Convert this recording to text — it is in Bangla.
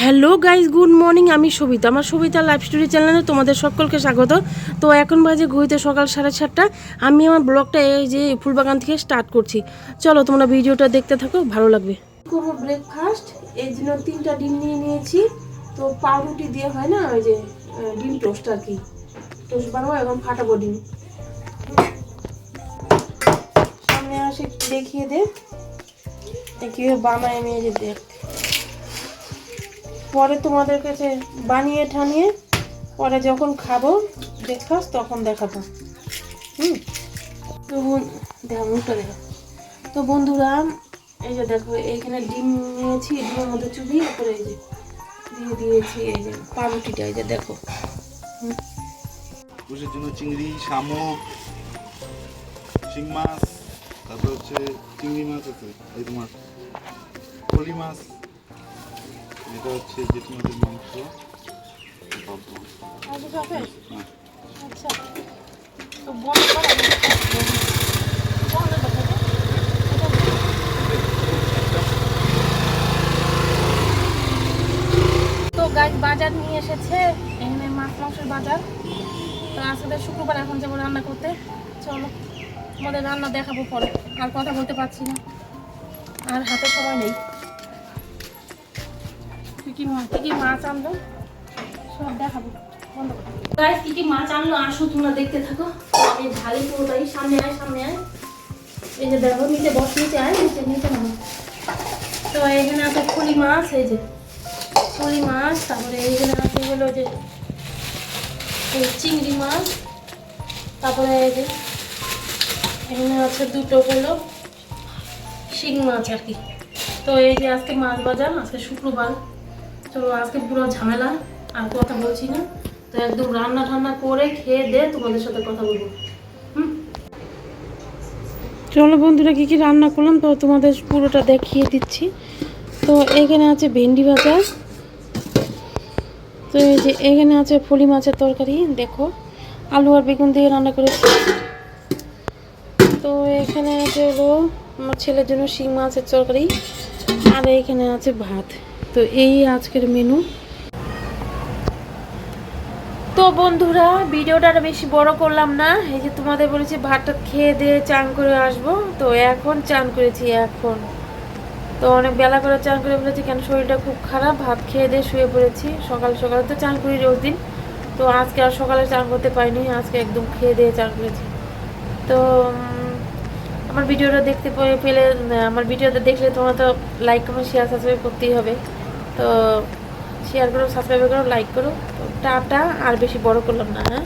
Hello guys, good morning. আমি সবিতা, আমার সবিতা লাইফ স্টোরি চ্যানেলে তোমাদের সকলকে স্বাগত। তো এখন বাজে ঘুরিতে সকাল 7:30। আমি আমার ব্লগটা এই যে ফুলবাগান থেকে স্টার্ট করছি। চলো তোমরা ভিডিওটা দেখতে থাকো, ভালো লাগবে। করবো ব্রেকফাস্ট, এই জন্য 3টা ডিম নিয়ে নিয়েছি। তো পাউরুটি দিয়ে হয় না, ওই যে ডিম টোস্ট আর কি, টোস্ট বানাবো। এখন ফাটাবো ডিম। সামনে আসে দেখিয়ে দে কীভাবে বানায়, আমি এই যে দেখ, পরে তোমাদের কাছে বানিয়ে ঠানিয়ে পরে যখন খাবো ব্রেকফাস্ট তখন দেখাবো। তো দেখো মুখটা দেখো। তো বন্ধুরা, এই যে দেখো এইখানে ডিম নিয়েছি, ডিমের মধ্যে চুবিয়ে করে এই যে দিয়ে দিয়েছি এই যে পাউরুটিটা, এই যে দেখো। পুষের জন্য চিংড়ি, শামুক, শিং মাছ, তারপর হচ্ছে চিংড়ি মাছ আছে, এই তোমার ফলি মাছ, এটা হচ্ছে জেঠি মাছের মাংস। আচ্ছা, তো বন্ধ করা তো গাছ বাজার নিয়ে এসেছে, এখানে মাছ মাংসের বাজার। তো আসলে শুক্রবার এখন যাবো রান্না করতে। চলো আমাদের রান্না দেখাবো পরে, আর কথা বলতে পারছি না, আর হাতে সময় নেই। কি কি মাছ আনলো সব দেখাবো। বন্ধ করো গাইস, কি কি মাছ আনলো আসো তোমরা দেখতে থাকো। আমি ঢালি পুরোটাই, সামনে আয়। এই যে দেখো, নিচে বস, নিচে আয়, নিচে নামো। তো এখানে আছে ফলি মাছ, এই যে ফলি মাছ। তারপরে এইখানে আছে হলো যে চিংড়ি মাছ। তারপরে এই যে এখানে আছে দুটো হলো শিং মাছ আর কি। তো এই যে আজকে মাছ বাজার, আজকে শুক্রবার। চলো আজকে পুরো ঝামেলা, আর কথা বলছি না। তো একদম রান্না ঠান্না করে খেয়ে দে তোমাদের সাথে কথা বলবো। চলো বন্ধুরা, কী কী রান্না করলাম তো তোমাদের পুরোটা দেখিয়ে দিচ্ছি। তো এখানে আছে ভেন্ডি ভাজা। তো এই যে এখানে আছে ফলি মাছের তরকারি, দেখো আলু আর বেগুন দিয়ে রান্না করেছি। তো এখানে আছে হলো আমার ছেলের জন্য শিং মাছের তরকারি, আর এখানে আছে ভাত। তো এই আজকের মেনু। তো বন্ধুরা, ভিডিওটা বেশি বড় করলাম না। এই যে তোমাদের বলেছি ভাতটা খেয়ে দিয়ে চান করে আসবো। তো এখন চান করেছি এখন। তো অনেক বেলা করে চান করে ফেলেছি, কেন শরীরটা খুব খারাপ। ভাত খেয়ে দিয়ে শুয়ে পড়েছি। সকাল সকালে তো চান করি রোজ দিন, তো আজকে আর সকালে চান করতে পারিনি, আজকে একদম খেয়ে দিয়ে চান করেছি। তো আমার ভিডিওটা দেখতে পেলে, আমার ভিডিওটা দেখলে তোমরা তো লাইক কমেন্ট শেয়ার সাবস্ক্রাইব করতেই হবে। তো শেয়ার করো, সাবস্ক্রাইব করো, লাইক করো। তো টাটা, আর বেশি বড় করলাম না। হ্যাঁ।